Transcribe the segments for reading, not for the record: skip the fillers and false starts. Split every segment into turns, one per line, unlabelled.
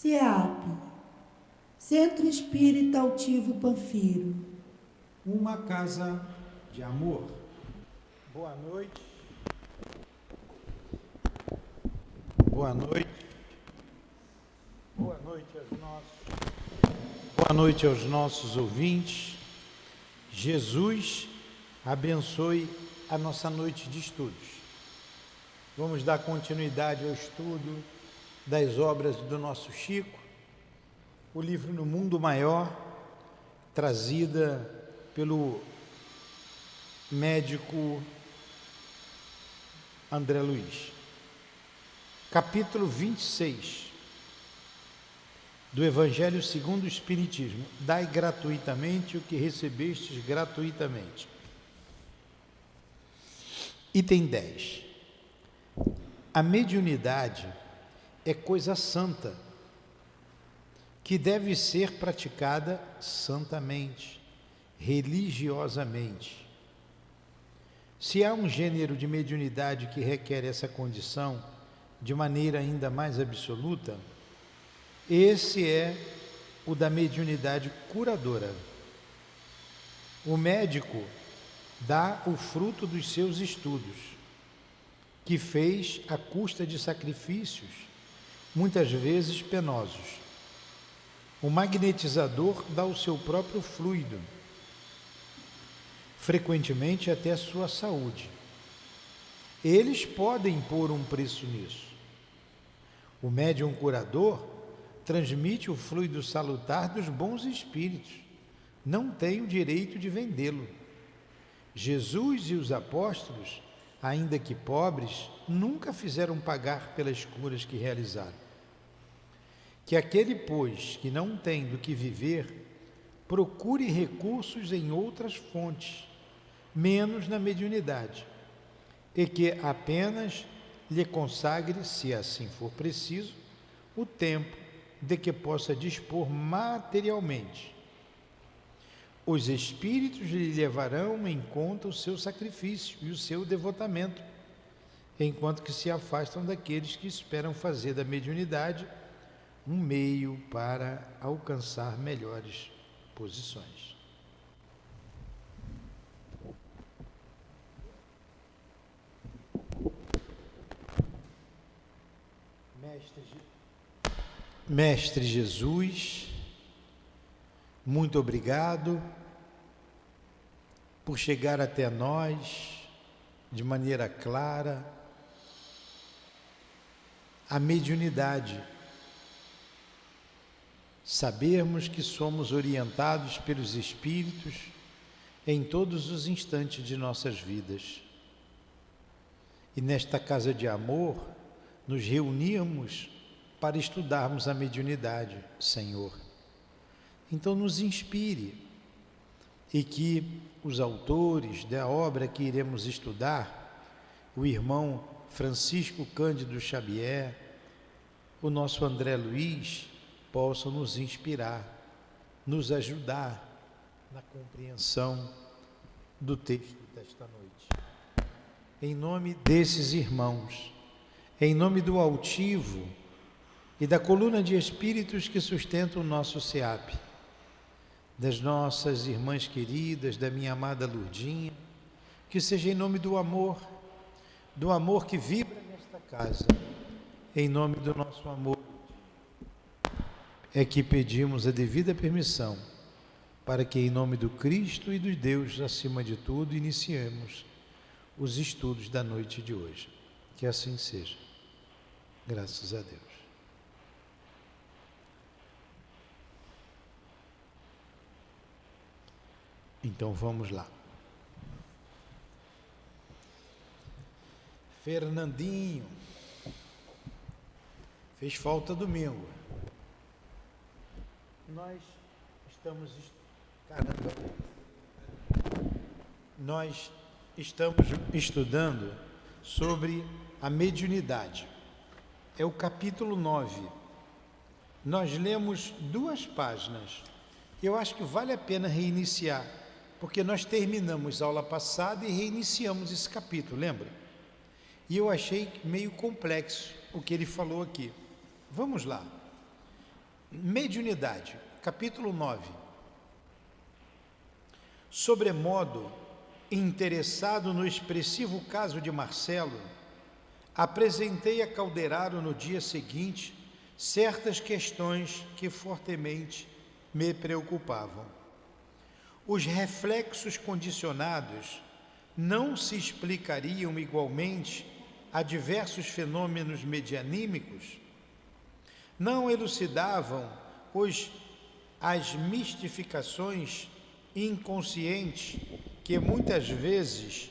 CEAP, Centro Espírita Altivo Panfiro.
Uma casa de amor. Boa noite. Boa noite. Boa noite aos nossos ouvintes. Jesus abençoe a nossa noite de estudos. Vamos dar continuidade ao estudo das obras do nosso Chico, o livro No Mundo Maior, trazida pelo médico André Luiz. Capítulo 26 do Evangelho segundo o Espiritismo. Dai gratuitamente o que recebestes gratuitamente. Item 10. A mediunidade é coisa santa, que deve ser praticada santamente, religiosamente. Se há um gênero de mediunidade que requer essa condição de maneira ainda mais absoluta, esse é o da mediunidade curadora. O médico dá o fruto dos seus estudos, que fez à custa de sacrifícios, muitas vezes penosos. O magnetizador dá o seu próprio fluido, frequentemente até a sua saúde. Eles podem pôr um preço nisso. O médium curador transmite o fluido salutar dos bons espíritos, não tem o direito de vendê-lo. Jesus e os apóstolos, ainda que pobres, nunca fizeram pagar pelas curas que realizaram. Que aquele, pois, que não tem do que viver, procure recursos em outras fontes, menos na mediunidade, e que apenas lhe consagre, se assim for preciso, o tempo de que possa dispor materialmente. Os espíritos lhe levarão em conta o seu sacrifício e o seu devotamento, enquanto que se afastam daqueles que esperam fazer da mediunidade um meio para alcançar melhores posições. Mestre Jesus, muito obrigado por chegar até nós de maneira clara a mediunidade. Sabermos que somos orientados pelos Espíritos em todos os instantes de nossas vidas. E nesta casa de amor, nos reunimos para estudarmos a mediunidade, Senhor. Então nos inspire e que os autores da obra que iremos estudar, o irmão Francisco Cândido Xavier, o nosso André Luiz, possam nos inspirar, nos ajudar na compreensão do texto desta noite. Em nome desses irmãos, em nome do altivo e da coluna de espíritos que sustentam o nosso CEAP, das nossas irmãs queridas, da minha amada Lourdinha, que seja em nome do amor que vibra nesta casa, em nome do nosso amor, é que pedimos a devida permissão para que, em nome do Cristo e do Deus, acima de tudo, iniciemos os estudos da noite de hoje. Que assim seja. Graças a Deus. Então vamos lá. Fernandinho, fez falta domingo. Nós estamos estudando sobre a mediunidade. É o capítulo 9. Nós lemos 2 páginas. Eu acho que vale a pena reiniciar, porque nós terminamos a aula passada e reiniciamos esse capítulo, lembra? E eu achei meio complexo o que ele falou aqui. Vamos lá. Mediunidade, capítulo 9. Sobremodo interessado no expressivo caso de Marcelo, apresentei a Calderaro no dia seguinte certas questões que fortemente me preocupavam. Os reflexos condicionados não se explicariam igualmente a diversos fenômenos medianímicos? Não elucidavam as mistificações inconscientes que muitas vezes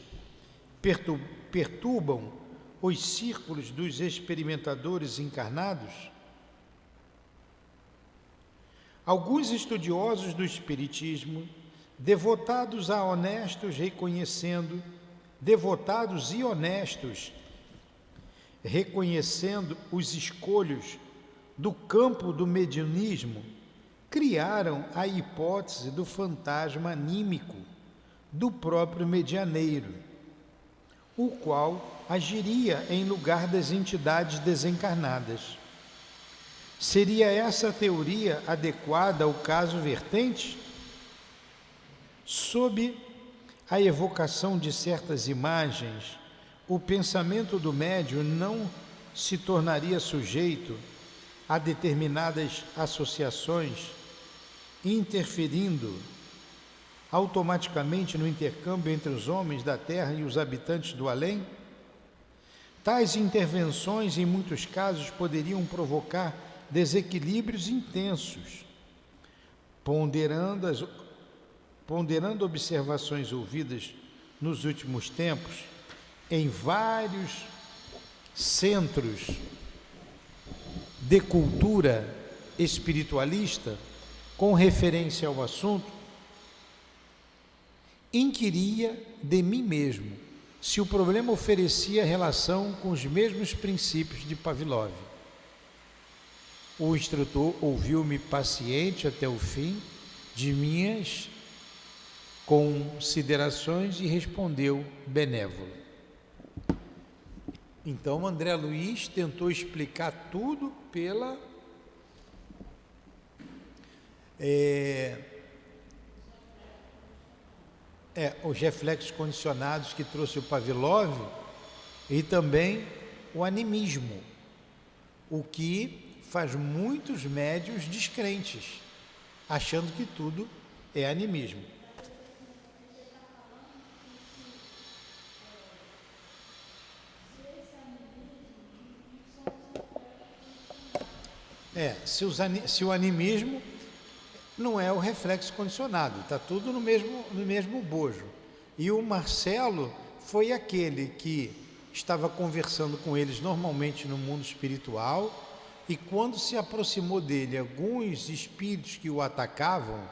perturbam os círculos dos experimentadores encarnados? Alguns estudiosos do Espiritismo, devotados e honestos, reconhecendo os escolhos do campo do mediunismo, criaram a hipótese do fantasma anímico do próprio medianeiro, o qual agiria em lugar das entidades desencarnadas. Seria essa teoria adequada ao caso vertente? Sob a evocação de certas imagens, o pensamento do médium não se tornaria sujeito a determinadas associações, interferindo automaticamente no intercâmbio entre os homens da Terra e os habitantes do além? Tais intervenções, em muitos casos, poderiam provocar desequilíbrios intensos. Ponderando observações ouvidas nos últimos tempos, em vários centros de cultura espiritualista, com referência ao assunto, inquiria de mim mesmo se o problema oferecia relação com os mesmos princípios de Pavlov. O instrutor ouviu-me paciente até o fim de minhas considerações e respondeu benévolo. Então André Luiz tentou explicar tudo os reflexos condicionados que trouxe o Pavlov e também o animismo, o que faz muitos médiuns descrentes, achando que tudo é animismo. Se o animismo não é o reflexo condicionado, está tudo no mesmo bojo. E o Marcelo foi aquele que estava conversando com eles normalmente no mundo espiritual, e quando se aproximou dele alguns espíritos que o atacavam,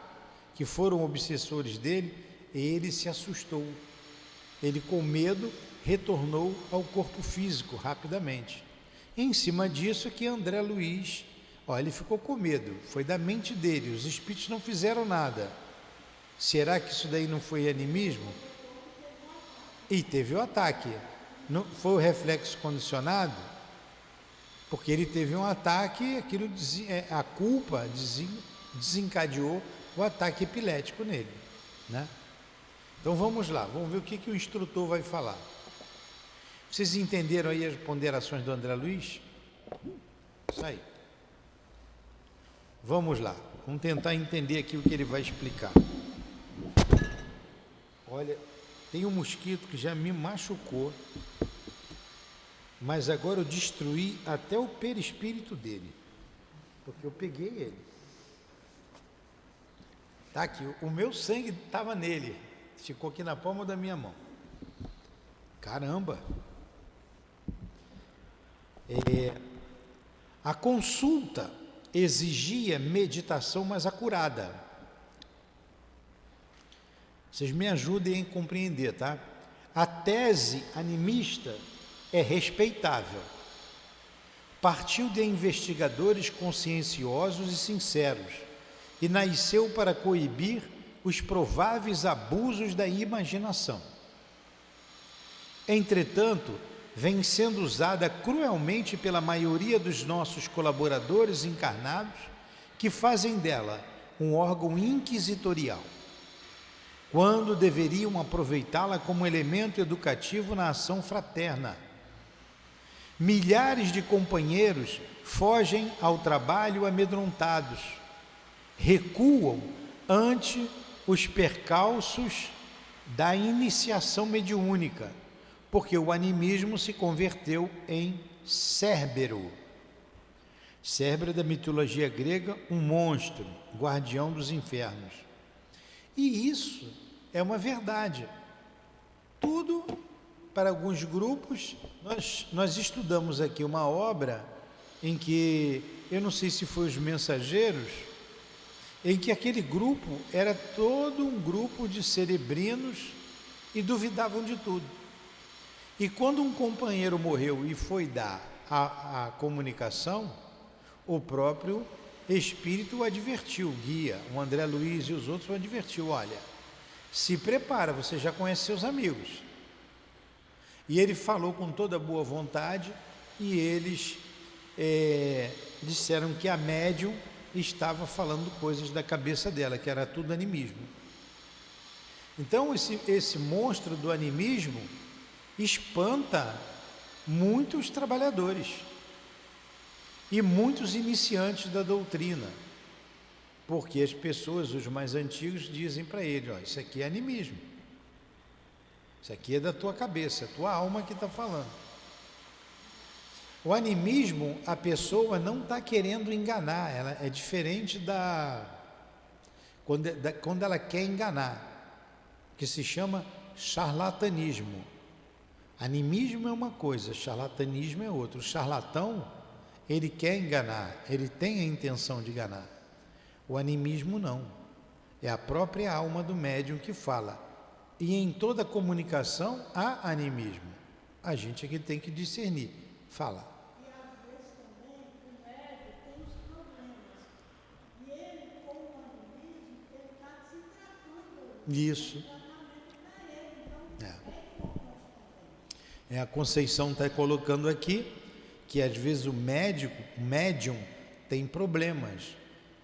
que foram obsessores dele, ele se assustou. Ele, com medo, retornou ao corpo físico rapidamente. Em cima disso que André Luiz, ele ficou com medo, foi da mente dele, os espíritos não fizeram nada. Será que isso daí não foi animismo? E teve o ataque. Não foi o reflexo condicionado? Porque ele teve um ataque, a culpa desencadeou o ataque epilético nele, né? Então vamos lá, vamos ver o que o instrutor vai falar. Vocês entenderam aí as ponderações do André Luiz? Isso aí. Vamos lá, vamos tentar entender aqui o que ele vai explicar. Olha, tem um mosquito que já me machucou, mas agora eu destruí até o perispírito dele, porque eu peguei ele. Tá aqui, o meu sangue estava nele, ficou aqui na palma da minha mão. Caramba! A consulta exigia meditação mais acurada. Vocês me ajudem a compreender, tá? A tese animista é respeitável. Partiu de investigadores conscienciosos e sinceros e nasceu para coibir os prováveis abusos da imaginação. Entretanto, vem sendo usada cruelmente pela maioria dos nossos colaboradores encarnados que fazem dela um órgão inquisitorial, quando deveriam aproveitá-la como elemento educativo na ação fraterna. Milhares de companheiros fogem ao trabalho amedrontados, recuam ante os percalços da iniciação mediúnica, porque o animismo se converteu em Cérbero. Cérbero é da mitologia grega, um monstro, guardião dos infernos. E isso é uma verdade. Tudo, para alguns grupos, nós estudamos aqui uma obra em que, eu não sei se foi os Mensageiros, em que aquele grupo era todo um grupo de cerebrinos e duvidavam de tudo. E quando um companheiro morreu e foi dar a comunicação, o próprio Espírito o advertiu, o guia, o André Luiz e os outros o advertiu, olha, se prepara, você já conhece seus amigos. E ele falou com toda boa vontade e eles disseram que a médium estava falando coisas da cabeça dela, que era tudo animismo. Então esse monstro do animismo espanta muitos trabalhadores e muitos iniciantes da doutrina, porque as pessoas, os mais antigos, dizem para ele, ó, isso aqui é animismo, isso aqui é da tua cabeça, é a tua alma que está falando. O animismo, a pessoa não está querendo enganar, ela é diferente quando ela quer enganar, que se chama charlatanismo. Animismo é uma coisa, charlatanismo é outra. O charlatão, ele quer enganar, ele tem a intenção de enganar. O animismo não, é a própria alma do médium que fala. E em toda comunicação há animismo, a gente é que tem que discernir. Fala.
E às vezes também o médium tem os problemas. E ele, com o animismo, ele está se tratando.
Isso.
O tratamento para ele. Então,
É.
importante também.
A Conceição está colocando aqui que às vezes o médium tem problemas.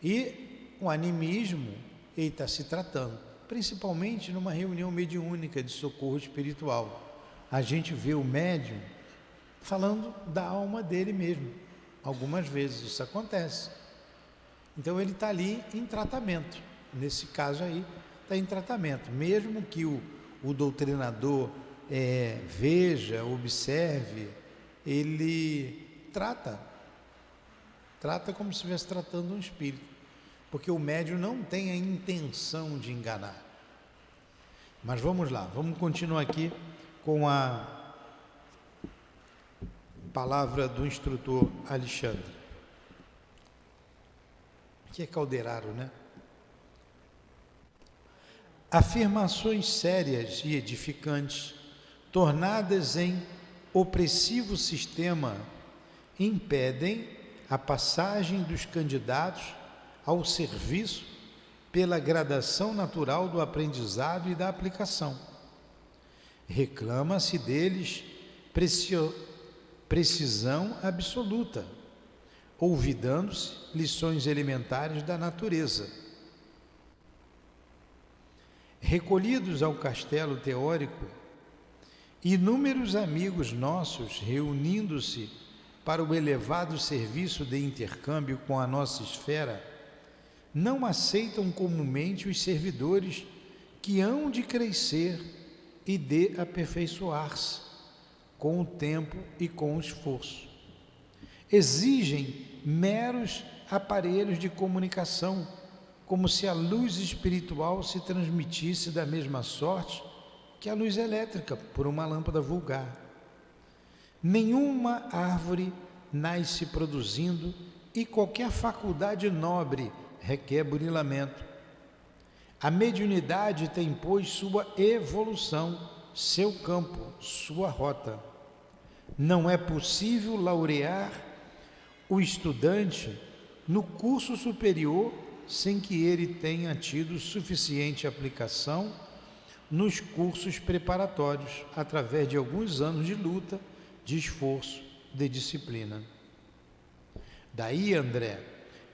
E o animismo, ele está se tratando. Principalmente numa reunião mediúnica de socorro espiritual. A gente vê o médium falando da alma dele mesmo. Algumas vezes isso acontece. Então ele está ali em tratamento. Nesse caso aí, está em tratamento. Mesmo que o doutrinador veja, observe, ele trata como se estivesse tratando um espírito. Porque o médium não tem a intenção de enganar. Mas vamos lá, vamos continuar aqui com a palavra do instrutor Alexandre. Que é Calderaro, né? Afirmações sérias e edificantes, tornadas em opressivo sistema, impedem a passagem dos candidatos ao serviço pela gradação natural do aprendizado e da aplicação. Reclama-se deles precisão absoluta, olvidando-se lições elementares da natureza. Recolhidos ao castelo teórico, inúmeros amigos nossos, reunindo-se para o elevado serviço de intercâmbio com a nossa esfera, não aceitam comumente os servidores que hão de crescer e de aperfeiçoar-se com o tempo e com o esforço. Exigem meros aparelhos de comunicação, como se a luz espiritual se transmitisse da mesma sorte que a luz elétrica por uma lâmpada vulgar. Nenhuma árvore nasce produzindo e qualquer faculdade nobre requer burilamento. A mediunidade tem, pois, sua evolução, seu campo, sua rota. Não é possível laurear o estudante no curso superior sem que ele tenha tido suficiente aplicação nos cursos preparatórios, através de alguns anos de luta, de esforço, de disciplina. Daí, André,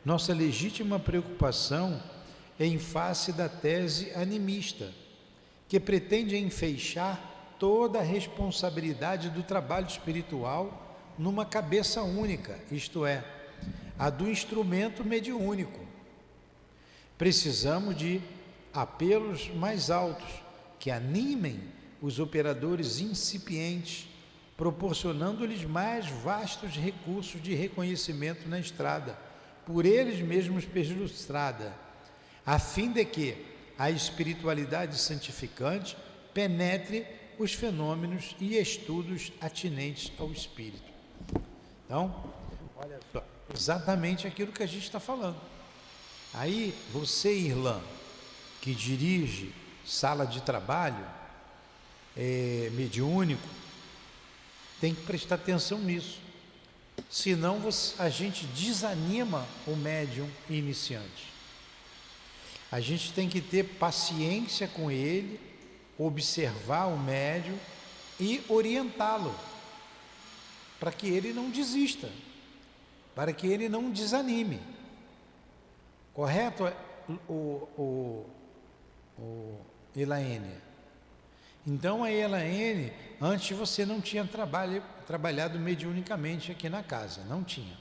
nossa legítima preocupação é em face da tese animista, que pretende enfeixar toda a responsabilidade do trabalho espiritual numa cabeça única, isto é, a do instrumento mediúnico. Precisamos de apelos mais altos, que animem os operadores incipientes, proporcionando-lhes mais vastos recursos de reconhecimento na estrada, por eles mesmos perlustrada, a fim de que a espiritualidade santificante penetre os fenômenos e estudos atinentes ao espírito. Então, olha só, exatamente aquilo que a gente está falando. Aí, você, Irlã, que dirige sala de trabalho mediúnico, tem que prestar atenção nisso. Senão a gente desanima o médium iniciante. A gente tem que ter paciência com ele, observar o médium e orientá-lo, para que ele não desista, para que ele não desanime. Correto, Elaine? Então a Elaine, antes você não tinha trabalhado mediunicamente aqui na casa, não tinha.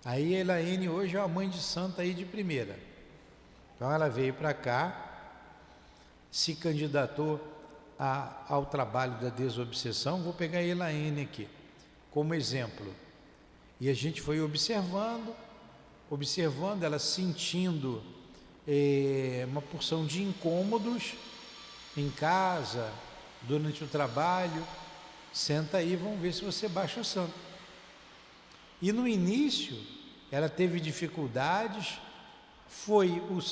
Aí a Elaine hoje é uma mãe de santa aí de primeira. Então ela veio para cá, se candidatou ao trabalho da desobsessão. Vou pegar a Elaine aqui como exemplo. E a gente foi observando, ela sentindo uma porção de incômodos em casa, durante o trabalho. Senta aí, vamos ver se você baixa o santo. E no início ela teve dificuldades,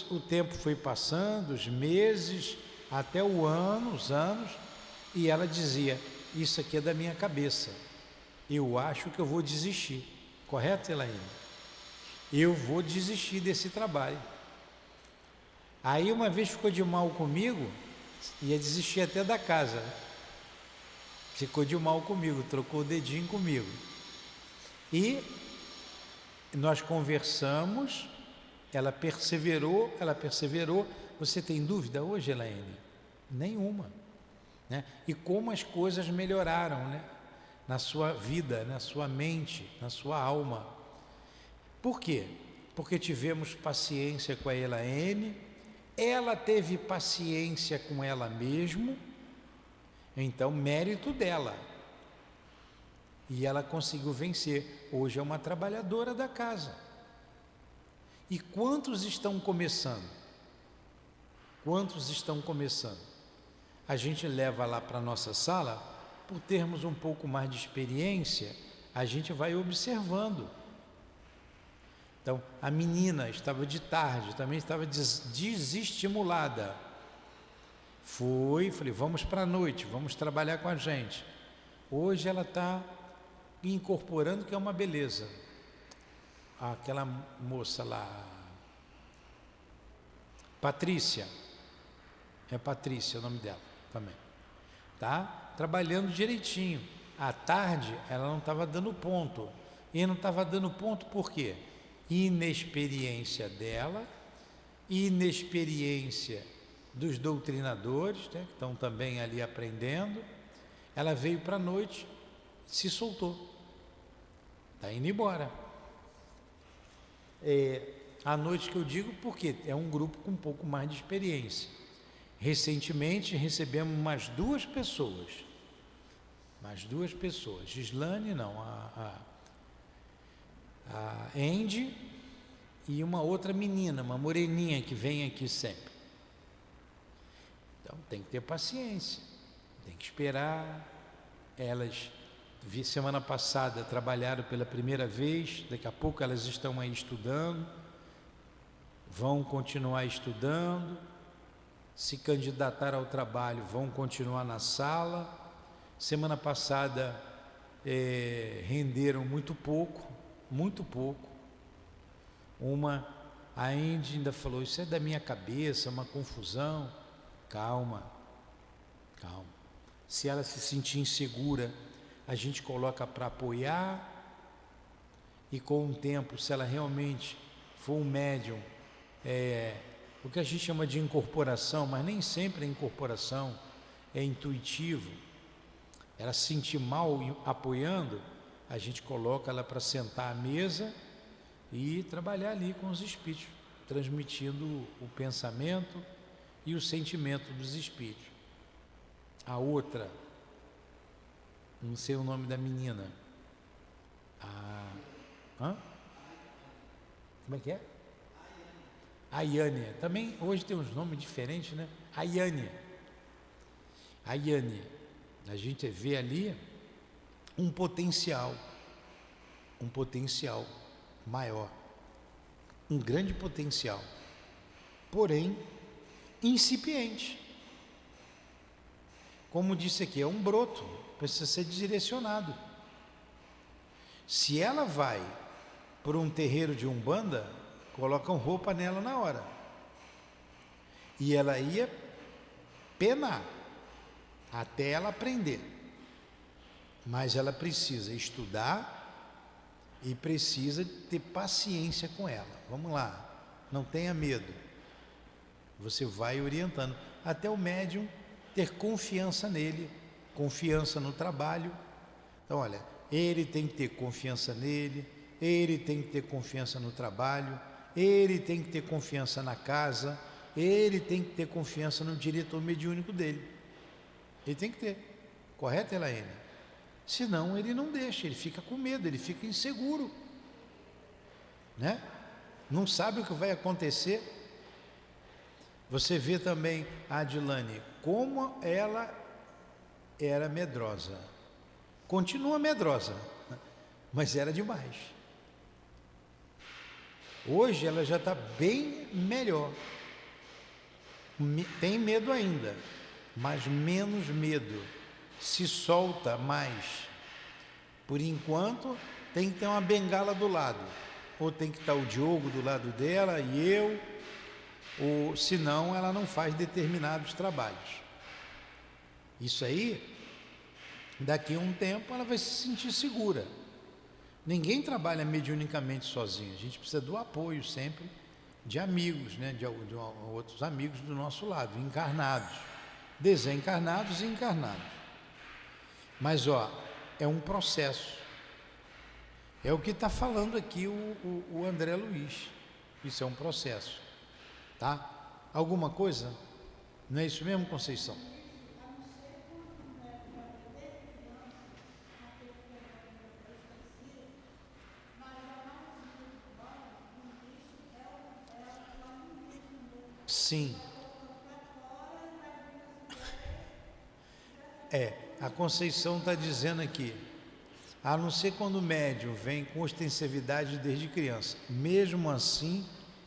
o tempo foi passando, os meses, até o ano, os anos, e ela dizia: isso aqui é da minha cabeça, eu acho que eu vou desistir. Correto, Elaine? Eu vou desistir desse trabalho. Aí uma vez ficou de mal comigo, ia desistir até da casa. Ficou de mal comigo, trocou o dedinho comigo. E nós conversamos, ela perseverou. Você tem dúvida hoje, Elaine? Nenhuma, né? E como as coisas melhoraram, né? Na sua vida, na sua mente, na sua alma. Por quê? Porque tivemos paciência com a Elaine, ela teve paciência com ela mesma, então mérito dela. E ela conseguiu vencer. Hoje é uma trabalhadora da casa. E quantos estão começando? Quantos estão começando? A gente leva lá para a nossa sala, por termos um pouco mais de experiência, a gente vai observando. Então, a menina estava de tarde, também estava desestimulada. Falei, vamos para a noite, vamos trabalhar com a gente. Hoje ela está incorporando, que é uma beleza. Aquela moça lá, Patrícia, é Patrícia o nome dela também, tá? Trabalhando direitinho. À tarde ela não estava dando ponto. E não estava dando ponto por quê? Inexperiência dela, inexperiência dos doutrinadores, né, que estão também ali aprendendo. Ela veio para a noite, se soltou, está indo embora. À noite que eu digo porque é um grupo com um pouco mais de experiência. Recentemente recebemos mais duas pessoas, Gislane não, a Andy e uma outra menina, uma moreninha que vem aqui sempre. Então tem que ter paciência, tem que esperar. Elas, semana passada, trabalharam pela primeira vez, daqui a pouco elas estão aí estudando, vão continuar estudando, se candidatar ao trabalho, vão continuar na sala. Semana passada renderam muito pouco. A Andy ainda falou: isso é da minha cabeça, uma confusão. Calma. Se ela se sentir insegura, a gente coloca para apoiar, e com o tempo, se ela realmente for um médium, o que a gente chama de incorporação, mas nem sempre a incorporação é intuitivo, ela se sentir mal apoiando, a gente coloca ela para sentar à mesa e trabalhar ali com os espíritos, transmitindo o pensamento e o sentimento dos espíritos. A outra, não sei o nome da menina, como é que é? A Yânia, também hoje tem uns nomes diferentes, né? A Yânia, a gente vê ali um potencial maior, um grande potencial, porém incipiente. Como disse aqui, é um broto, precisa ser direcionado. Se ela vai por um terreiro de umbanda, colocam roupa nela na hora, e ela ia penar até ela aprender, mas ela precisa estudar e precisa ter paciência com ela. Vamos lá, não tenha medo, você vai orientando até o médium ter confiança nele, confiança no trabalho. Então olha, ele tem que ter confiança nele, ele tem que ter confiança no trabalho, ele tem que ter confiança na casa, ele tem que ter confiança no diretor mediúnico dele. Ele tem que ter, correto, Elaine? Senão ele não deixa, ele fica com medo, ele fica inseguro, né? Não sabe o que vai acontecer. Você vê também a Adilane, como ela era medrosa, continua medrosa, mas era demais. Hoje ela já está bem melhor, tem medo ainda, mas menos medo, se solta mais. Por enquanto tem que ter uma bengala do lado, ou tem que estar o Diogo do lado dela e eu, ou senão ela não faz determinados trabalhos. Isso aí, daqui a um tempo ela vai se sentir segura. Ninguém trabalha mediunicamente sozinho, a gente precisa do apoio sempre de amigos, né? de outros amigos do nosso lado, encarnados, desencarnados e encarnados. Mas é um processo, é o que está falando aqui o André Luiz, isso é um processo, tá? Alguma coisa? Não é isso mesmo, Conceição? Sim. A Conceição está dizendo aqui, a não ser quando o médium vem com ostensividade desde criança, mesmo assim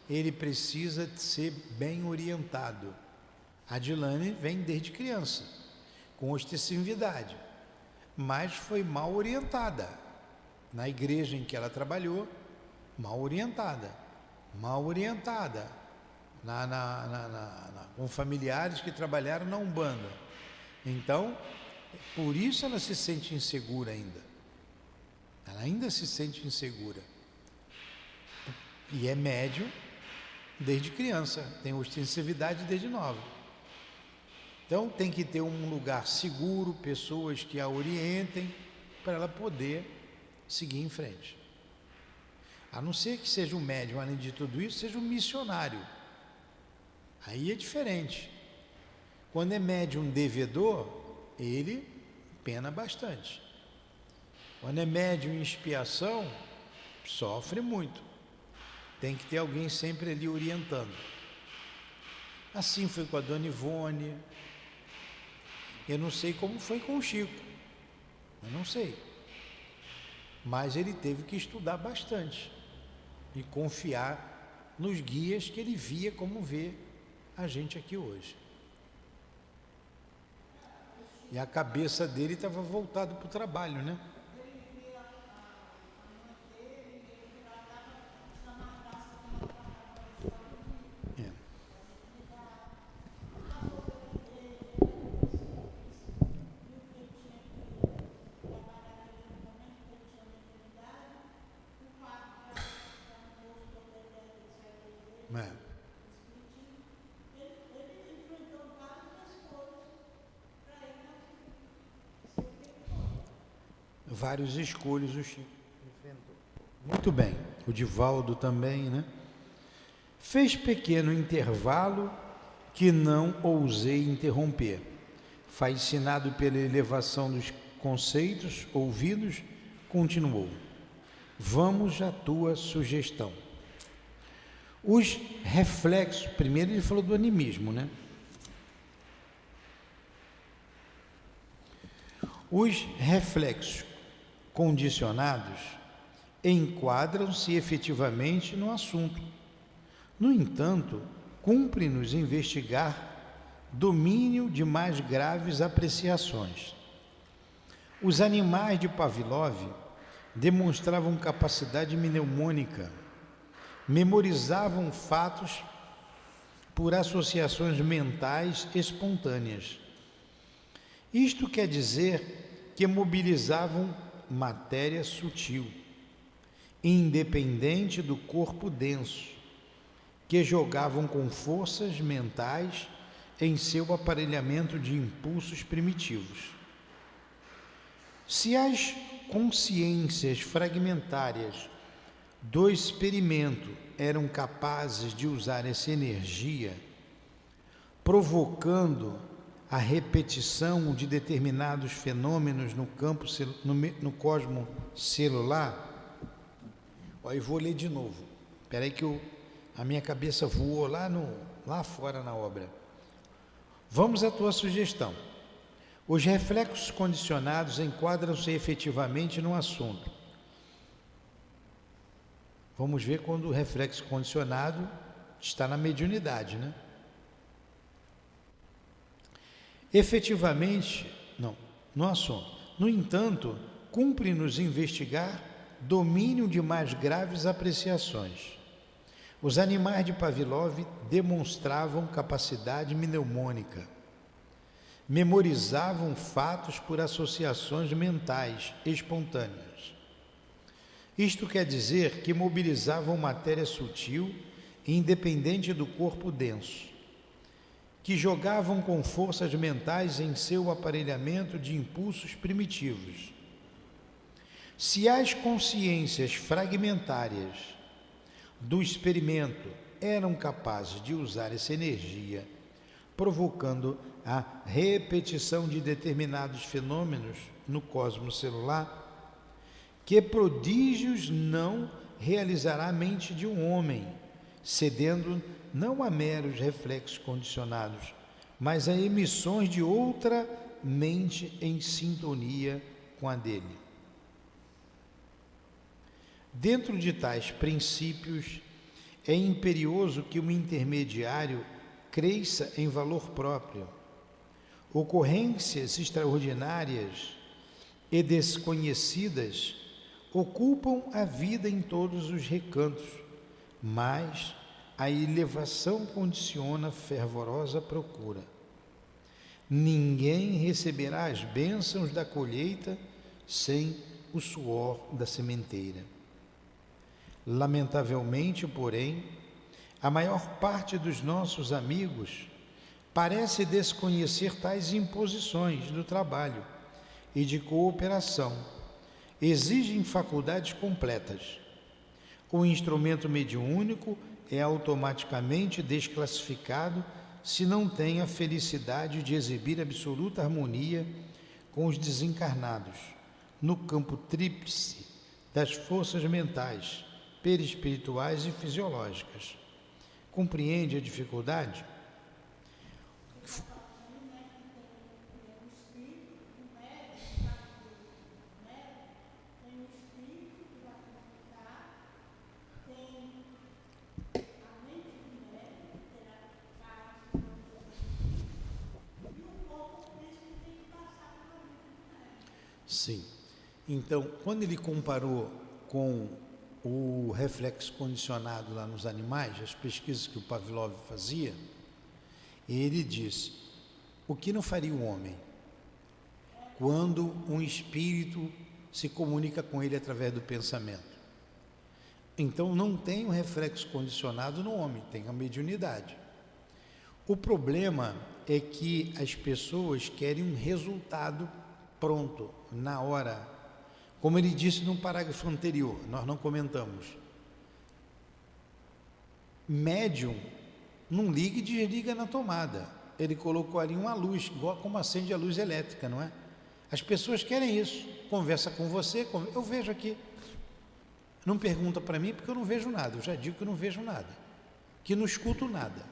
ele precisa ser bem orientado. A Dilane vem desde criança, com ostensividade, mas foi mal orientada. Na igreja em que ela trabalhou, mal orientada, com familiares que trabalharam na Umbanda. Então, por isso ela se sente insegura ainda. Ela ainda se sente insegura. E é médium desde criança, tem ostensividade desde nova. Então tem que ter um lugar seguro, pessoas que a orientem, para ela poder seguir em frente. A não ser que seja um médium, além de tudo isso, seja um missionário. Aí é diferente. Quando é médium devedor, ele pena bastante. Quando é médium em expiação, sofre muito. Tem que ter alguém sempre ali orientando. Assim foi com a Dona Ivone. Eu não sei como foi com o Chico. Eu não sei. Mas ele teve que estudar bastante e confiar nos guias que ele via como vê a gente aqui hoje. E a cabeça dele estava voltada para o trabalho, né? vários escolhos o Chico enfrentou. Muito bem, o Divaldo também, né? Fez pequeno intervalo que não ousei interromper. Fascinado pela elevação dos conceitos ouvidos, continuou. Vamos à tua sugestão. Os reflexos, primeiro ele falou do animismo, né? Os reflexos condicionados enquadram-se efetivamente no assunto. No entanto, cumpre-nos investigar domínio de mais graves apreciações. Os animais de Pavlov demonstravam capacidade mnemônica, memorizavam fatos por associações mentais espontâneas. Isto quer dizer que mobilizavam matéria sutil, independente do corpo denso, que jogavam com forças mentais em seu aparelhamento de impulsos primitivos. Se as consciências fragmentárias do experimento eram capazes de usar essa energia, provocando a repetição de determinados fenômenos no campo, no cosmos celular. Ó, eu vou ler de novo. Espera aí que a minha cabeça voou lá fora na obra. Vamos à tua sugestão. Os reflexos condicionados enquadram-se efetivamente no assunto. Vamos ver quando o reflexo condicionado está na mediunidade, né? Efetivamente, não, no assunto. No entanto, cumpre-nos investigar domínio de mais graves apreciações. Os animais de Pavlov demonstravam capacidade mnemônica, memorizavam fatos por associações mentais espontâneas. Isto quer dizer que mobilizavam matéria sutil, independente do corpo denso, que jogavam com forças mentais em seu aparelhamento de impulsos primitivos. Se as consciências fragmentárias do experimento eram capazes de usar essa energia, provocando a repetição de determinados fenômenos no cosmos celular, que prodígios não realizará a mente de um homem, cedendo não a meros reflexos condicionados, mas a emissões de outra mente em sintonia com a dele. Dentro de tais princípios, é imperioso que o intermediário cresça em valor próprio. Ocorrências extraordinárias e desconhecidas ocupam a vida em todos os recantos, mas a elevação condiciona fervorosa procura. Ninguém receberá as bênçãos da colheita sem o suor da sementeira. Lamentavelmente, porém, a maior parte dos nossos amigos parece desconhecer tais imposições do trabalho e de cooperação. Exigem faculdades completas. O instrumento mediúnico é automaticamente desclassificado se não tem a felicidade de exibir absoluta harmonia com os desencarnados no campo tríplice das forças mentais, perispirituais e fisiológicas. Compreende a dificuldade? Sim. Então, quando ele comparou com o reflexo condicionado lá nos animais, as pesquisas que o Pavlov fazia, ele disse: o que não faria o homem quando um espírito se comunica com ele através do pensamento? Então não tem um reflexo condicionado no homem, tem a mediunidade. O problema é que as pessoas querem um resultado pronto, na hora. Como ele disse no parágrafo anterior, nós não comentamos. Médium não liga e desliga na tomada. Ele colocou ali uma luz, igual como acende a luz elétrica, não é? As pessoas querem isso. Conversa com você, eu vejo aqui. Não pergunta para mim porque eu não vejo nada. Eu já digo que eu não vejo nada, que não escuto nada.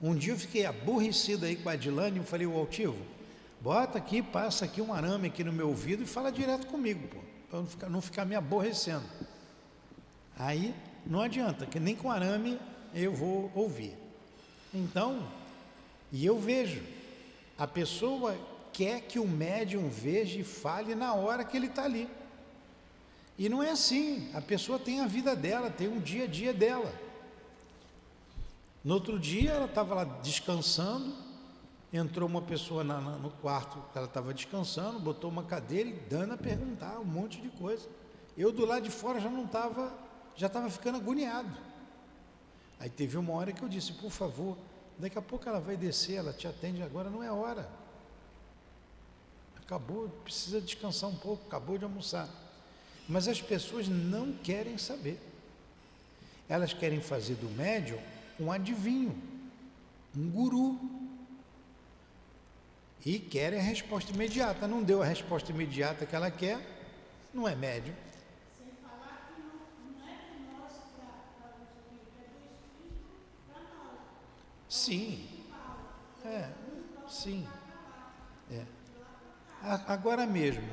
Um dia eu fiquei aborrecido aí com a Adilane, eu falei, o Altivo, bota aqui, passa aqui um arame aqui no meu ouvido e fala direto comigo, pô, para não ficar me aborrecendo. Aí não adianta, que nem com arame eu vou ouvir. Então, e eu vejo, a pessoa quer que o médium veja e fale na hora que ele está ali. E não é assim, a pessoa tem a vida dela, tem um dia a dia dela. No outro dia ela estava lá descansando, entrou uma pessoa no quarto que ela estava descansando, botou uma cadeira e dando a perguntar um monte de coisa. Eu do lado de fora já estava ficando agoniado. Aí teve uma hora que eu disse, por favor, daqui a pouco ela vai descer, ela te atende, agora não é hora. Acabou, precisa descansar um pouco, acabou de almoçar. Mas as pessoas não querem saber. Elas querem fazer do médium um adivinho, um guru. E querem a resposta imediata. Não deu a resposta imediata que ela quer, não é médium.
Sem falar que não é de nós para o Espírito, é do Espírito para nós.
Sim, sim. Agora mesmo,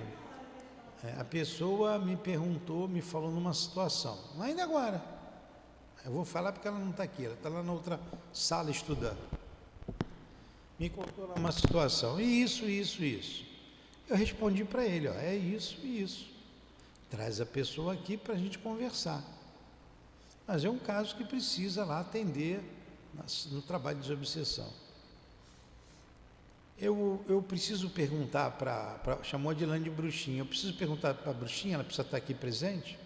a pessoa me perguntou, me falou numa situação, ainda agora. Eu vou falar porque ela não está aqui, ela está lá na outra sala estudando. Me contou lá uma situação, e isso. Eu respondi para ele, é isso e isso. Traz a pessoa aqui para a gente conversar. Mas é um caso que precisa lá atender no trabalho de desobsessão. Eu preciso perguntar chamou a Adilane de bruxinha, eu preciso perguntar para a bruxinha, ela precisa estar aqui presente?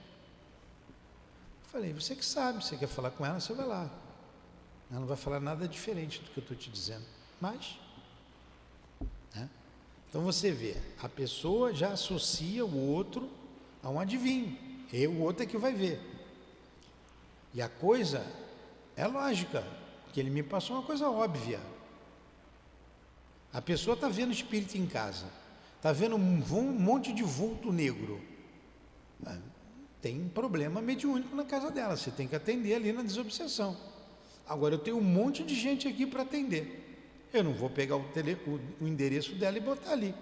Eu falei, você que sabe, você quer falar com ela, você vai lá. Ela não vai falar nada diferente do que eu estou te dizendo. Mas, né? Então você vê, a pessoa já associa o outro a um adivinho, e o outro é que vai ver. E a coisa é lógica, que ele me passou uma coisa óbvia. A pessoa está vendo espírito em casa, está vendo um monte de vulto negro. Tem um problema mediúnico na casa dela, você tem que atender ali na desobsessão. Agora eu tenho um monte de gente aqui para atender. Eu não vou pegar o endereço dela e botar ali.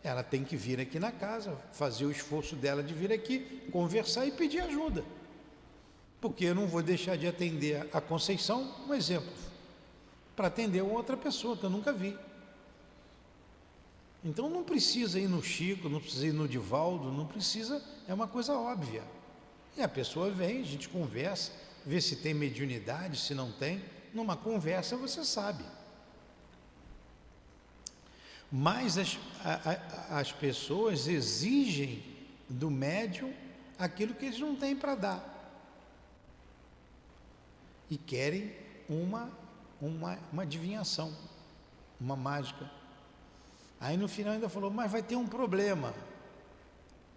Ela tem que vir aqui na casa, fazer o esforço dela de vir aqui, conversar e pedir ajuda. Porque eu não vou deixar de atender a Conceição, um exemplo, para atender uma outra pessoa que eu nunca vi. Então não precisa ir no Chico, não precisa ir no Divaldo, não precisa, é uma coisa óbvia. E a pessoa vem, a gente conversa, vê se tem mediunidade, se não tem. Numa conversa você sabe. Mas as pessoas exigem do médium aquilo que eles não têm para dar. E querem uma adivinhação, uma mágica. Aí no final ainda falou, mas vai ter um problema.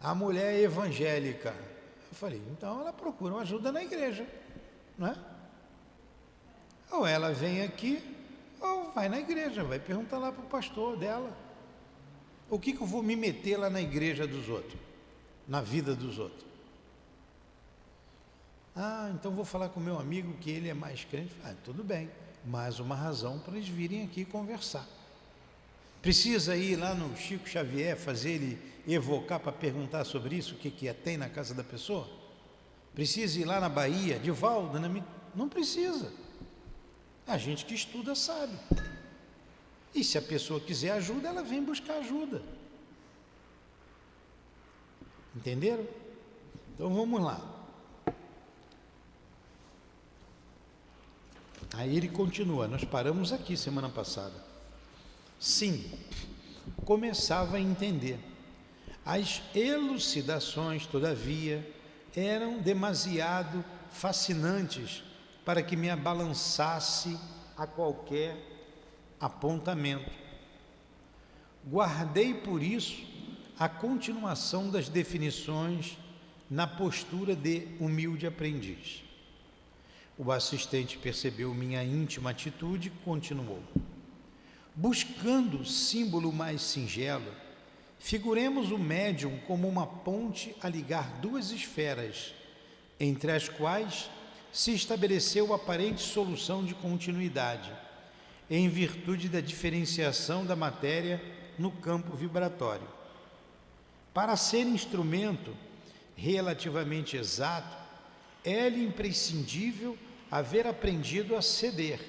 A mulher é evangélica. Eu falei, então ela procura uma ajuda na igreja, não é? Ou ela vem aqui, ou vai na igreja, vai perguntar lá para o pastor dela. O que eu vou me meter lá na igreja dos outros, na vida dos outros? Então vou falar com o meu amigo que ele é mais crente. Tudo bem, mais uma razão para eles virem aqui conversar. Precisa ir lá no Chico Xavier, fazer ele evocar para perguntar sobre isso, o que tem na casa da pessoa? Precisa ir lá na Bahia, Divaldo, não precisa. A gente que estuda sabe. E se a pessoa quiser ajuda, ela vem buscar ajuda. Entenderam? Então vamos lá. Aí ele continua, nós paramos aqui semana passada. Sim, começava a entender. As elucidações, todavia, eram demasiado fascinantes para que me abalançasse a qualquer apontamento. Guardei por isso a continuação das definições na postura de humilde aprendiz. O assistente percebeu minha íntima atitude e continuou: buscando símbolo mais singelo, figuremos o médium como uma ponte a ligar duas esferas, entre as quais se estabeleceu aparente solução de continuidade, em virtude da diferenciação da matéria no campo vibratório. Para ser instrumento relativamente exato, é-lhe imprescindível haver aprendido a ceder,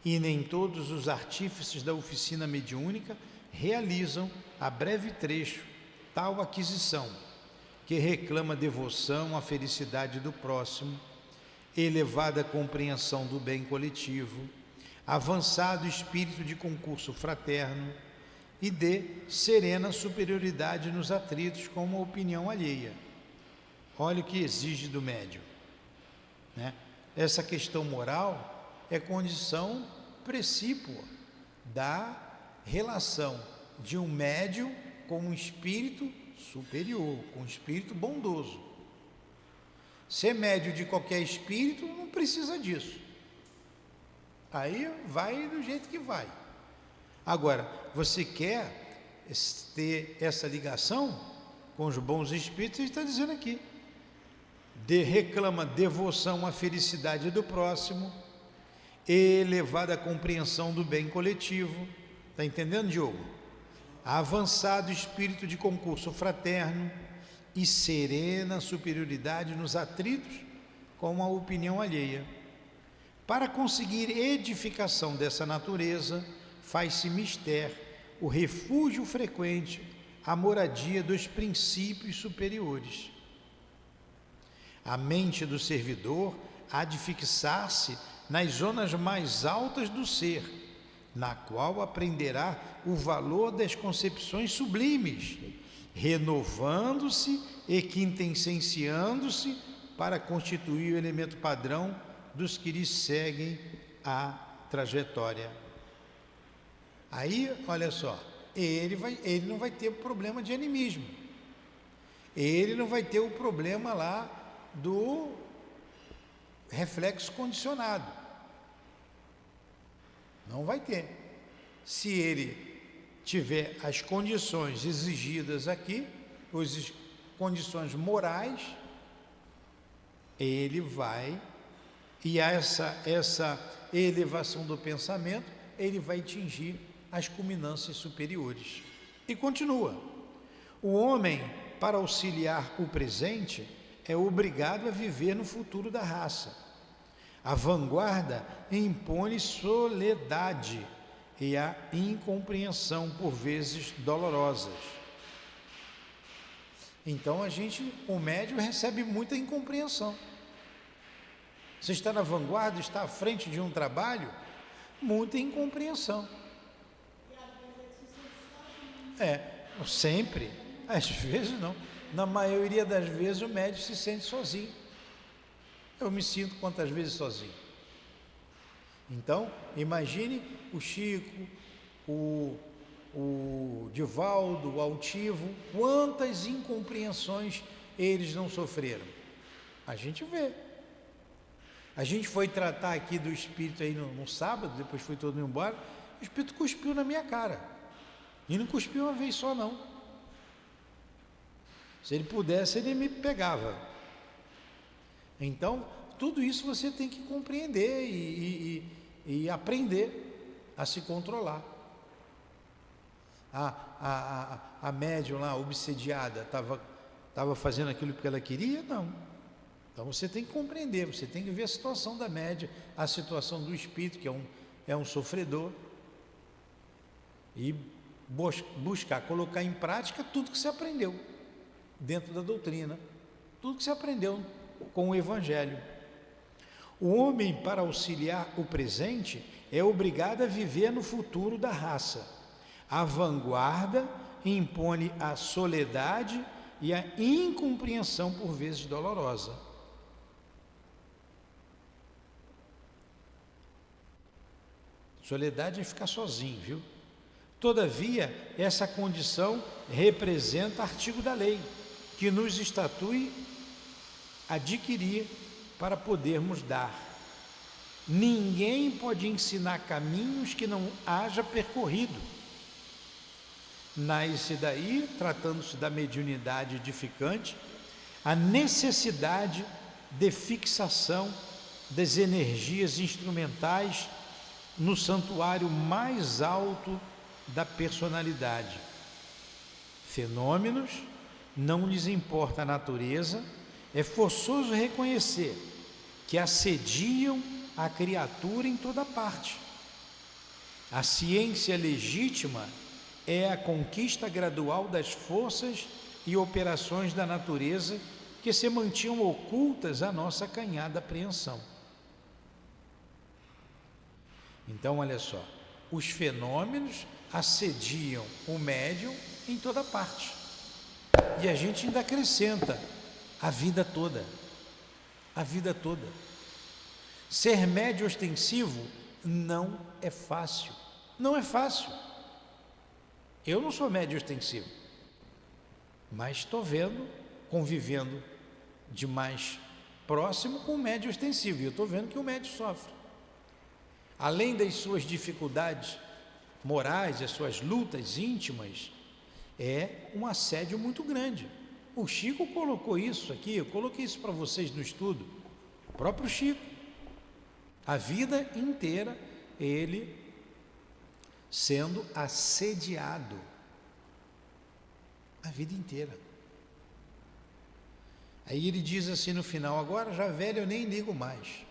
e nem todos os artífices da oficina mediúnica realizam a breve trecho tal aquisição, que reclama devoção à felicidade do próximo, elevada compreensão do bem coletivo, avançado espírito de concurso fraterno e de serena superioridade nos atritos com uma opinião alheia. Olha o que exige do médium, né? Essa questão moral é condição precípua da relação de um médium com um espírito superior, com um espírito bondoso. Ser médium de qualquer espírito não precisa disso. Aí vai do jeito que vai. Agora, você quer ter essa ligação com os bons espíritos? Ele está dizendo aqui: reclama devoção à felicidade do próximo, elevada compreensão do bem coletivo. Está entendendo, Diogo? Avançado espírito de concurso fraterno e serena superioridade nos atritos com a opinião alheia. Para conseguir edificação dessa natureza, faz-se mister o refúgio frequente, a moradia dos princípios superiores. A mente do servidor há de fixar-se nas zonas mais altas do ser, na qual aprenderá o valor das concepções sublimes, renovando-se e quintessenciando-se para constituir o elemento padrão dos que lhe seguem a trajetória. Aí, olha só, ele não vai ter o problema de animismo, ele não vai ter o problema lá do reflexo condicionado, não vai ter. Se ele tiver as condições exigidas aqui, as condições morais, ele vai, e essa elevação do pensamento, ele vai atingir as culminâncias superiores. E continua: o homem, para auxiliar o presente, é obrigado a viver no futuro da raça. A vanguarda impõe soledade e a incompreensão, por vezes dolorosas. Então o médium recebe muita incompreensão. Você está na vanguarda, está à frente de um trabalho, muita incompreensão. Sempre, às vezes não. Na maioria das vezes o médium se sente sozinho. Eu me sinto quantas vezes sozinho. Então, imagine o Chico, o Divaldo, o Altivo, quantas incompreensões eles não sofreram. A gente vê. A gente foi tratar aqui do espírito aí no sábado, depois foi todo mundo embora, o espírito cuspiu na minha cara. E não cuspiu uma vez só, não. Se ele pudesse, ele me pegava. Então, tudo isso você tem que compreender e aprender a se controlar. A médium lá, obsediada, estava fazendo aquilo que ela queria? Não. Então você tem que compreender, você tem que ver a situação da médium, a situação do espírito, que é um sofredor, e buscar colocar em prática tudo que você aprendeu dentro da doutrina, tudo que você aprendeu com o Evangelho. O homem, para auxiliar o presente, é obrigado a viver no futuro da raça. A vanguarda impõe a soledade e a incompreensão, por vezes dolorosa. Soledade é ficar sozinho, viu? Todavia, essa condição representa artigo da lei, que nos estatui adquirir para podermos dar. Ninguém pode ensinar caminhos que não haja percorrido. Nasce daí, tratando-se da mediunidade edificante, a necessidade de fixação das energias instrumentais no santuário mais alto da personalidade. Fenômenos, não lhes importa a natureza, é forçoso reconhecer que assediam a criatura em toda parte. A ciência legítima é a conquista gradual das forças e operações da natureza que se mantinham ocultas à nossa acanhada apreensão. Então, olha só, os fenômenos assediam o médium em toda parte. E a gente ainda acrescenta a vida toda. A vida toda. Ser médium ostensivo não é fácil. Não é fácil. Eu não sou médium ostensivo, mas estou vendo, convivendo de mais próximo com o médium ostensivo, e eu estou vendo que o médium sofre. Além das suas dificuldades morais, as suas lutas íntimas, é um assédio muito grande. O Chico colocou isso aqui, eu coloquei isso para vocês no estudo, o próprio Chico. A vida inteira ele sendo assediado, a vida inteira. Aí ele diz assim no final: agora já velho eu nem ligo mais,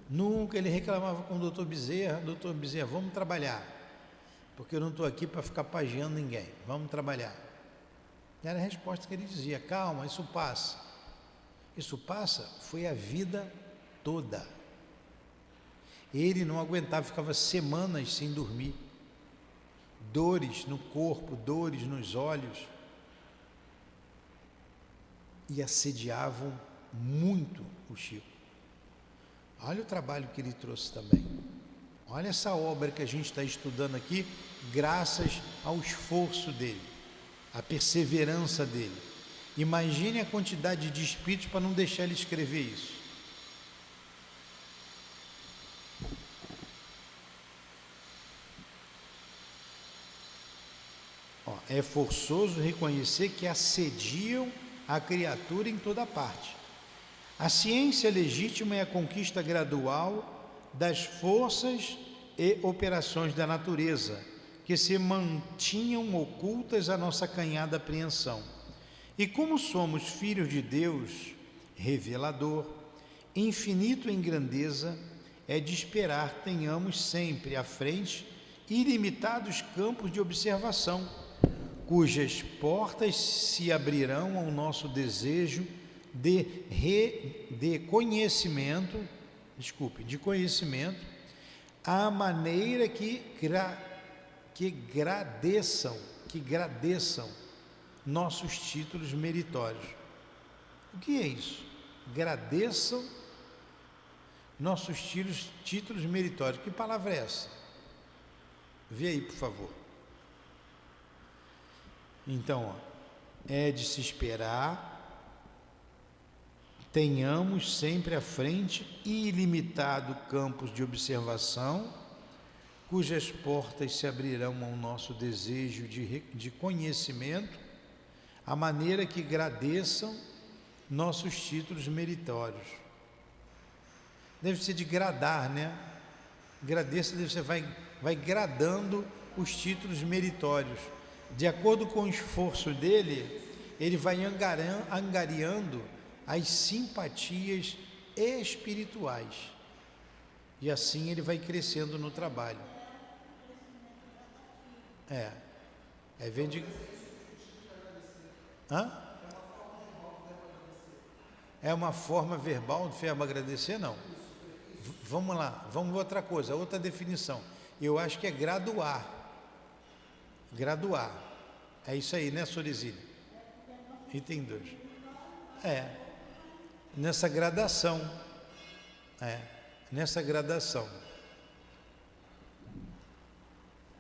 Nunca ele reclamava com o doutor Bezerra: doutor Bezerra, vamos trabalhar, porque eu não estou aqui para ficar pagiando ninguém, vamos trabalhar. E era a resposta que ele dizia: calma, isso passa. Isso passa foi a vida toda. Ele não aguentava, ficava semanas sem dormir, dores no corpo, dores nos olhos, e assediavam muito o Chico. Olha o trabalho que ele trouxe também. Olha essa obra que a gente está estudando aqui, graças ao esforço dele, à perseverança dele. Imagine a quantidade de espíritos para não deixar ele escrever isso. É forçoso reconhecer que assediam a criatura em toda parte. A ciência legítima é a conquista gradual das forças e operações da natureza, que se mantinham ocultas à nossa acanhada apreensão. E como somos filhos de Deus, revelador, infinito em grandeza, é de esperar tenhamos sempre à frente ilimitados campos de observação, cujas portas se abrirão ao nosso desejo de conhecimento, à maneira que gradeçam nossos títulos meritórios. O que é isso? Gradeçam nossos títulos meritórios. Que palavra é essa? Vê aí, por favor. Então, é de se esperar tenhamos sempre à frente ilimitado campos de observação, cujas portas se abrirão ao nosso desejo de conhecimento, à maneira que gradeçam nossos títulos meritórios. Deve ser de gradar, né? Gradeça, você vai gradando os títulos meritórios. De acordo com o esforço dele, ele vai angariando as simpatias espirituais. E assim ele vai crescendo no trabalho. Vem de... Hã? É uma forma verbal de agradecer? Não. Vamos lá, vamos ver outra coisa, outra definição. Eu acho que é graduar. Graduar. É isso aí, né, Sorizine? Item 2. Nessa gradação. Nessa gradação.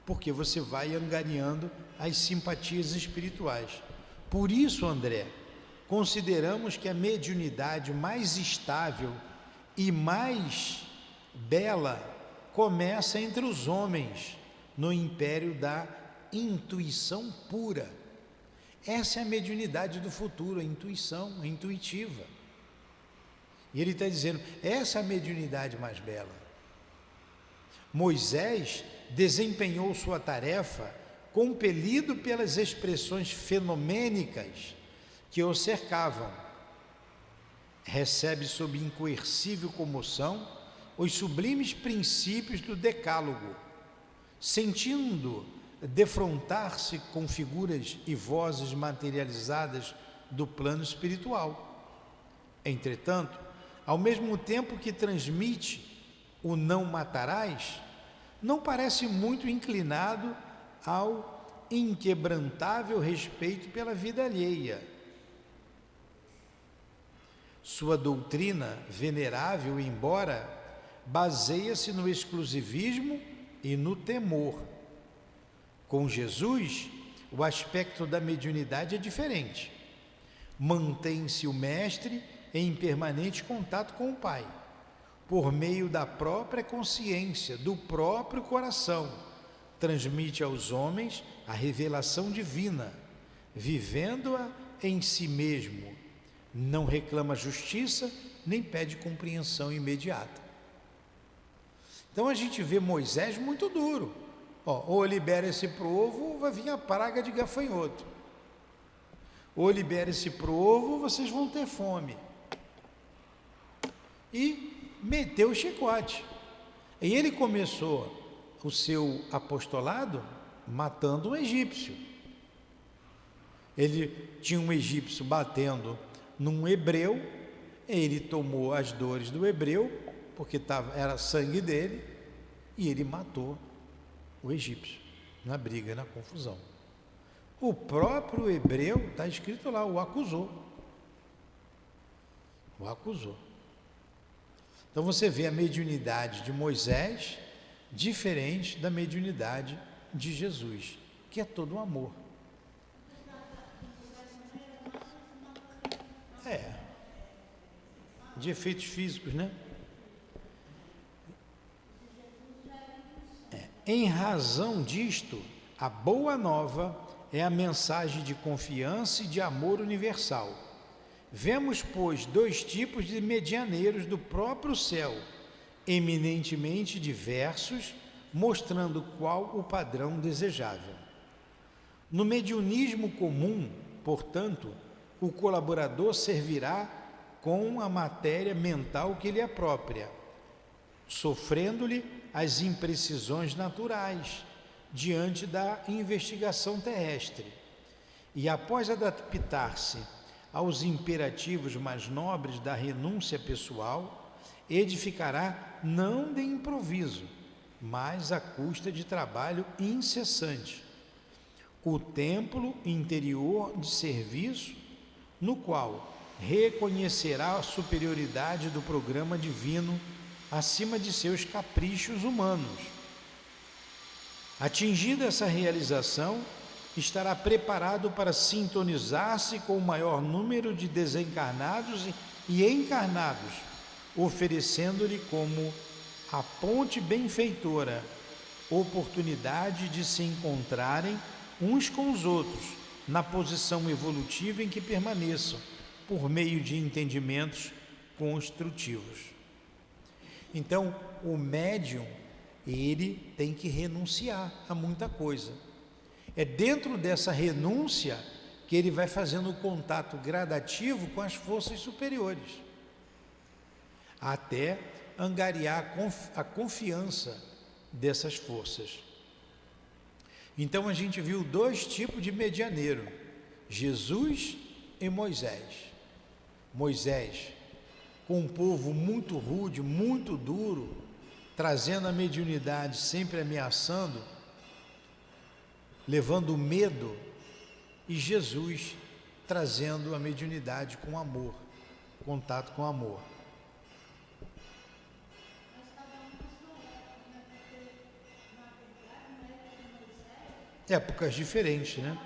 porque você vai angariando as simpatias espirituais. Por isso, André, consideramos que a mediunidade mais estável e mais bela começa entre os homens, no império da intuição pura. Essa é a mediunidade do futuro, a intuição, a intuitiva. E ele está dizendo, essa é a mediunidade mais bela. Moisés desempenhou sua tarefa compelido pelas expressões fenomênicas que o cercavam. Recebe sob incoercível comoção os sublimes princípios do decálogo, sentindo defrontar-se com figuras e vozes materializadas do plano espiritual. Entretanto, ao mesmo tempo que transmite o não matarás, não parece muito inclinado ao inquebrantável respeito pela vida alheia. Sua doutrina, venerável embora, baseia-se no exclusivismo e no temor. Com Jesus, o aspecto da mediunidade é diferente. Mantém-se o mestre em permanente contato com o Pai, por meio da própria consciência, do próprio coração, transmite aos homens a revelação divina, vivendo-a em si mesmo, não reclama justiça, nem pede compreensão imediata. Então a gente vê Moisés muito duro, ou libera esse povo, ou vai vir a praga de gafanhoto, ou libera esse povo, vocês vão ter fome, e meteu o chicote. E ele começou o seu apostolado matando um egípcio. Ele tinha um egípcio batendo num hebreu, ele tomou as dores do hebreu, porque era sangue dele, e ele matou o egípcio, na briga, na confusão. O próprio hebreu, está escrito lá, o acusou. O acusou. Então você vê a mediunidade de Moisés diferente da mediunidade de Jesus, que é todo um amor. De efeitos físicos, né? Em razão disto, a boa nova é a mensagem de confiança e de amor universal. Vemos, pois, dois tipos de medianeiros do próprio céu, eminentemente diversos, mostrando qual o padrão desejável. No mediunismo comum, portanto, o colaborador servirá com a matéria mental que lhe é própria, sofrendo-lhe as imprecisões naturais diante da investigação terrestre, e após adaptar-se aos imperativos mais nobres da renúncia pessoal, edificará não de improviso, mas à custa de trabalho incessante, o templo interior de serviço, no qual reconhecerá a superioridade do programa divino acima de seus caprichos humanos. Atingida essa realização, estará preparado para sintonizar-se com o maior número de desencarnados e encarnados, oferecendo-lhe como a ponte benfeitora oportunidade de se encontrarem uns com os outros na posição evolutiva em que permaneçam, por meio de entendimentos construtivos. Então, o médium, ele tem que renunciar a muita coisa. É dentro dessa renúncia que ele vai fazendo o contato gradativo com as forças superiores, até angariar a confiança dessas forças. Então a gente viu dois tipos de medianeiro, Jesus e Moisés. Moisés, com um povo muito rude, muito duro, trazendo a mediunidade, sempre ameaçando, levando medo, e Jesus trazendo a mediunidade com amor, contato com amor.
Mas cada um na sua época, né? Porque, na verdade, na época de
épocas diferentes, né?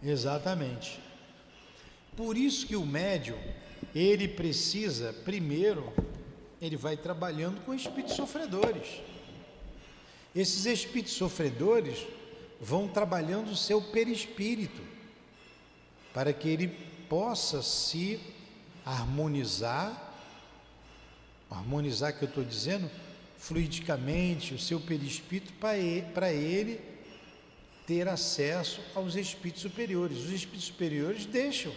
Exatamente. Por isso que o médium, ele precisa, primeiro, ele vai trabalhando com espíritos sofredores. Esses espíritos sofredores vão trabalhando o seu perispírito, para que ele possa se harmonizar que eu estou dizendo, fluidicamente, o seu perispírito, para ele ter acesso aos espíritos superiores. Os espíritos superiores deixa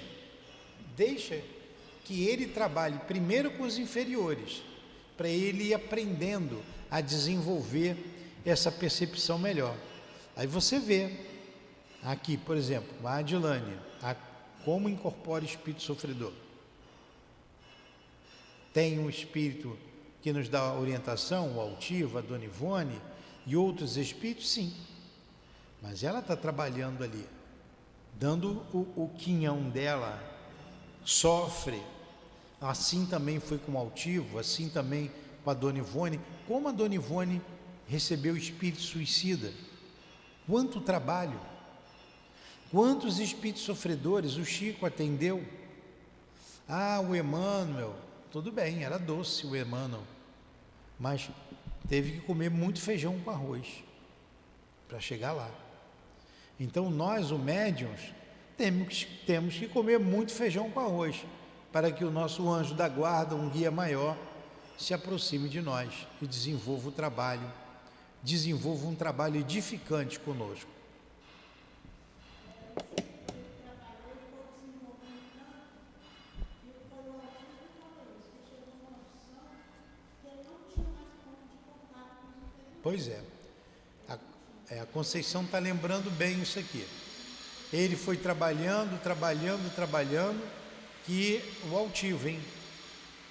que ele trabalhe primeiro com os inferiores, para ele ir aprendendo a desenvolver essa percepção melhor. Aí você vê aqui, por exemplo, a Adilane, como incorpora espírito sofredor. Tem um espírito que nos dá orientação, o altivo, a Dona Ivone e outros espíritos, sim. Mas ela está trabalhando ali, dando o quinhão dela, sofre. Assim também foi com o altivo, assim também com a Dona Ivone. Como a Dona Ivone recebeu espírito suicida? Quanto trabalho! Quantos espíritos sofredores o Chico atendeu? O Emmanuel, tudo bem, era doce o Emmanuel, mas teve que comer muito feijão com arroz para chegar lá. Então nós, os médiuns, temos que comer muito feijão com arroz, para que o nosso anjo da guarda, um guia maior, se aproxime de nós e desenvolva um trabalho edificante conosco. Pois é, a Conceição está lembrando bem isso aqui. Ele foi trabalhando, que o altivo,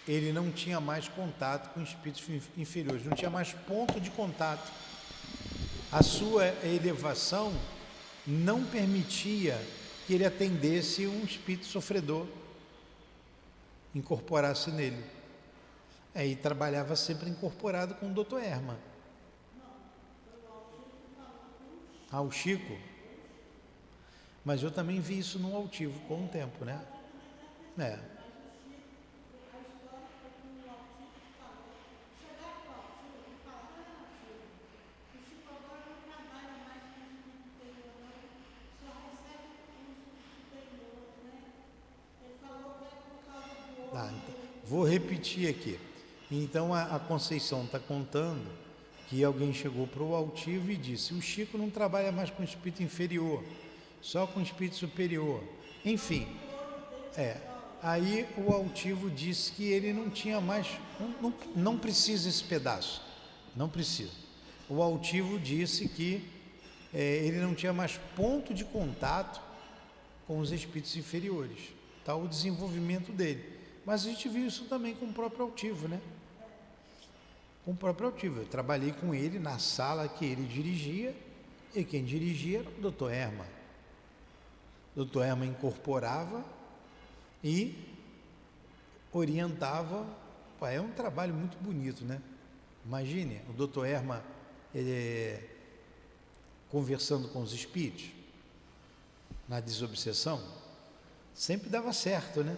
ele não tinha mais contato com espíritos inferiores, não tinha mais ponto de contato. A sua elevação não permitia que ele atendesse um espírito sofredor, incorporasse nele. Aí trabalhava sempre incorporado com o Dr. Erma. O Chico. Mas eu também vi isso no altivo com o tempo, né? Então, vou repetir aqui. Então a Conceição está contando que alguém chegou para o altivo e disse: o Chico não trabalha mais com espírito inferior, só com espírito superior. Enfim, aí o altivo disse que ele não tinha mais, não precisa esse pedaço, não precisa. O altivo disse que ele não tinha mais ponto de contato com os espíritos inferiores, tá, o desenvolvimento dele. Mas a gente viu isso também com o próprio altivo, né? Com o próprio altivo. Eu trabalhei com ele na sala que ele dirigia, e quem dirigia era o Dr. Erma. O Dr. Erma incorporava e orientava. É um trabalho muito bonito, né? Imagine o Dr. Erma conversando com os espíritos na desobsessão, sempre dava certo, né?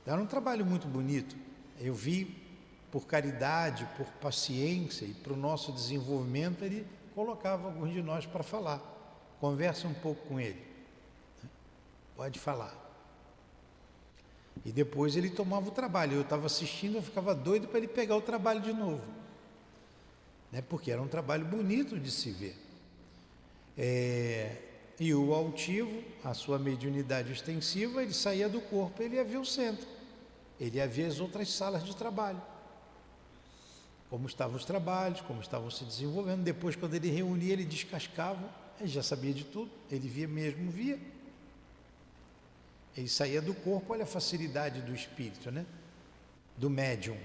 Era um trabalho muito bonito. Eu vi, por caridade, por paciência e para o nosso desenvolvimento, ele colocava alguns de nós para falar. Conversa um pouco com ele. Pode falar. E depois ele tomava o trabalho. Eu estava assistindo, eu ficava doido para ele pegar o trabalho de novo. Né? Porque era um trabalho bonito de se ver. E o altivo, a sua mediunidade extensiva, ele saía do corpo, ele ia ver o centro. Ele ia ver as outras salas de trabalho. Como estavam os trabalhos, como estavam se desenvolvendo. Depois, quando ele reunia, ele descascava, ele já sabia de tudo, ele via. Ele saía do corpo, olha a facilidade do espírito, né? Do médium.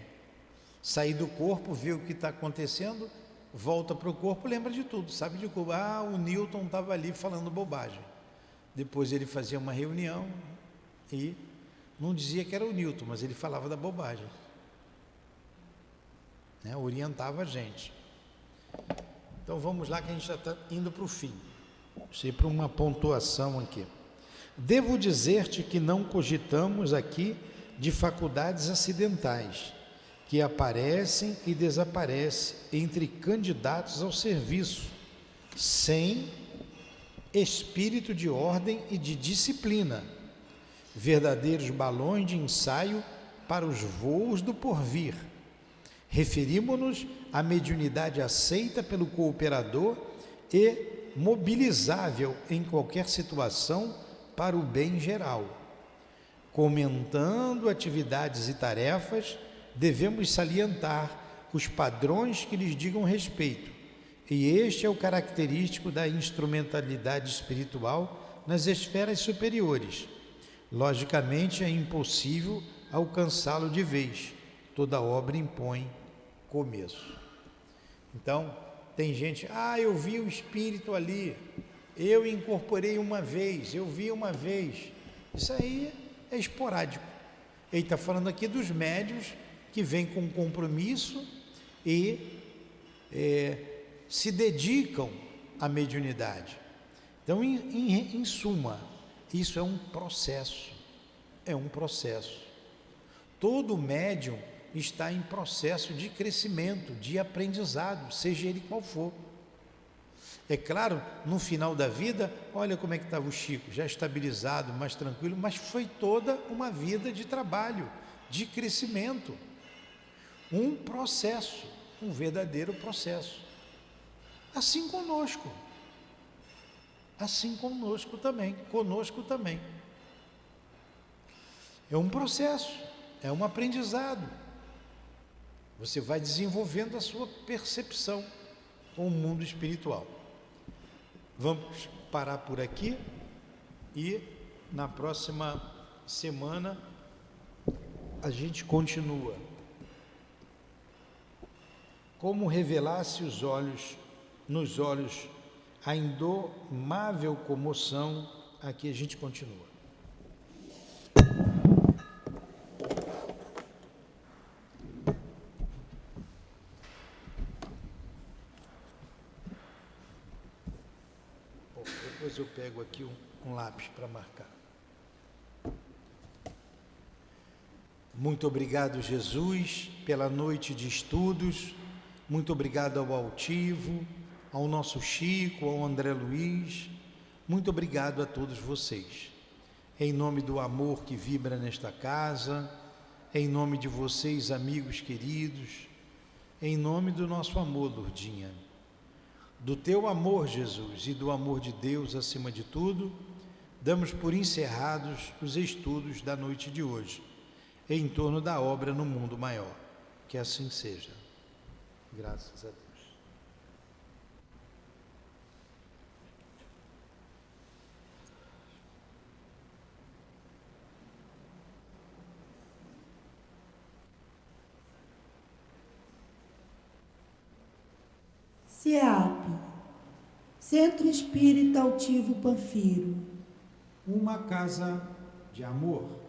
Sair do corpo, ver o que está acontecendo, volta para o corpo, lembra de tudo, sabe de tudo. O Newton estava ali falando bobagem. Depois ele fazia uma reunião e não dizia que era o Newton, mas ele falava da bobagem, né? Orientava a gente. Então vamos lá que a gente já está indo para o fim. Sei para uma pontuação aqui. Devo dizer-te que não cogitamos aqui de faculdades acidentais, que aparecem e desaparecem entre candidatos ao serviço, sem espírito de ordem e de disciplina, verdadeiros balões de ensaio para os voos do porvir. Referimos-nos à mediunidade aceita pelo cooperador e mobilizável em qualquer situação para o bem geral. Comentando atividades e tarefas, devemos salientar os padrões que lhes digam respeito, e este é o característico da instrumentalidade espiritual nas esferas superiores. Logicamente, é impossível alcançá-lo de vez. Toda obra impõe começo. Então, tem gente, eu vi o espírito ali, eu incorporei uma vez, eu vi uma vez. Isso aí é esporádico. Ele está falando aqui dos médiuns que vêm com compromisso e se dedicam à mediunidade. Então, em suma, isso é um processo. É um processo. Todo médium está em processo de crescimento, de aprendizado, seja ele qual for. É claro, no final da vida, olha como é que estava o Chico, já estabilizado, mais tranquilo, mas foi toda uma vida de trabalho, de crescimento. Um processo, um verdadeiro processo. Assim conosco também, conosco também. É um processo, é um aprendizado. Você vai desenvolvendo a sua percepção com o mundo espiritual. Vamos parar por aqui e na próxima semana a gente continua. Como revelasse nos olhos a indomável comoção, aqui a gente continua. Depois eu pego aqui um lápis para marcar. Muito obrigado, Jesus, pela noite de estudos. Muito obrigado ao Altivo, ao nosso Chico, ao André Luiz. Muito obrigado a todos vocês. Em nome do amor que vibra nesta casa, em nome de vocês, amigos queridos, em nome do nosso amor, Lourdinha. Do teu amor, Jesus, e do amor de Deus acima de tudo, damos por encerrados os estudos da noite de hoje, em torno da obra no mundo maior. Que assim seja. Graças a Deus.
CEAP, Centro Espírita Altivo Panfiro.
Uma casa de amor.